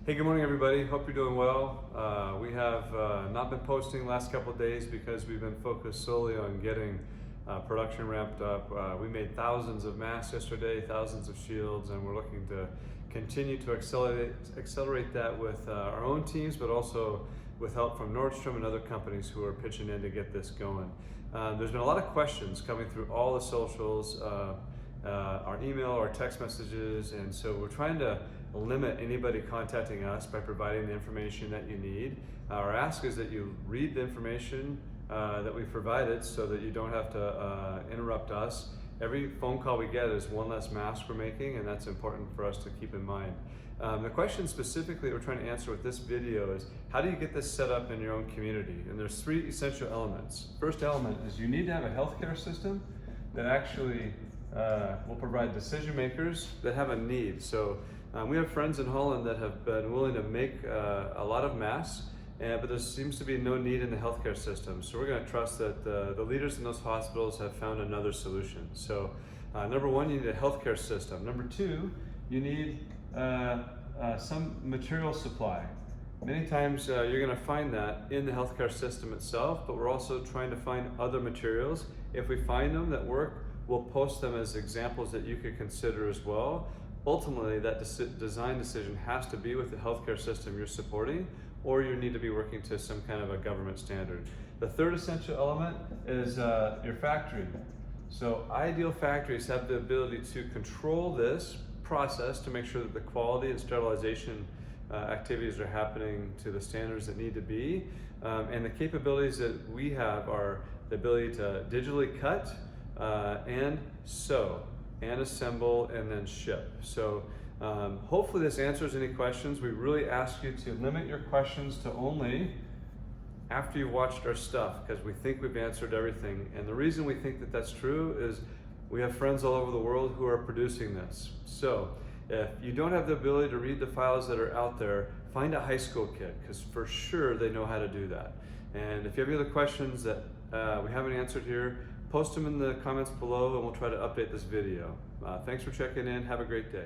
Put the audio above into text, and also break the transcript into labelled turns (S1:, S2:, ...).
S1: Hey, good morning everybody. Hope you're doing well. We have not been posting the last couple of days because we've been focused solely on getting production ramped up. We made thousands of masks yesterday, thousands of shields, and we're looking to continue to accelerate that with our own teams, but also with help from Nordstrom and other companies who are pitching in to get this going. There's been a lot of questions coming through all the socials, our email, our text messages, and so we're trying to limit anybody contacting us by providing the information that you need. Our ask is that you read the information that we've provided so that you don't have to interrupt us. Every phone call we get is one less mask we're making, and that's important for us to keep in mind. The question specifically we're trying to answer with this video is, how do you get this set up in your own community? And there's three essential elements. First element is you need to have a healthcare system that actually will provide decision makers that have a need. So we have friends in Holland that have been willing to make a lot of masks, but there seems to be no need in the healthcare system. So we're going to trust that the leaders in those hospitals have found another solution. So number one, you need a healthcare system. Number two, you need some material supply. Many times you're going to find that in the healthcare system itself, but we're also trying to find other materials. If we find them that work, we'll post them as examples that you could consider as well. Ultimately, that design decision has to be with the healthcare system you're supporting, or you need to be working to some kind of a government standard. The third essential element is your factory. So ideal factories have the ability to control this process to make sure that the quality and sterilization activities are happening to the standards that need to be. And the capabilities that we have are the ability to digitally cut and sew and assemble and then ship. So hopefully this answers any questions. We really ask you to limit your questions to only after you've watched our stuff, because we think we've answered everything. And the reason we think that that's true is we have friends all over the world who are producing this. So if you don't have the ability to read the files that are out there, find a high school kid, because for sure they know how to do that. And if you have any other questions that we haven't answered here, post them in the comments below and we'll try to update this video. Thanks for checking in. Have a great day.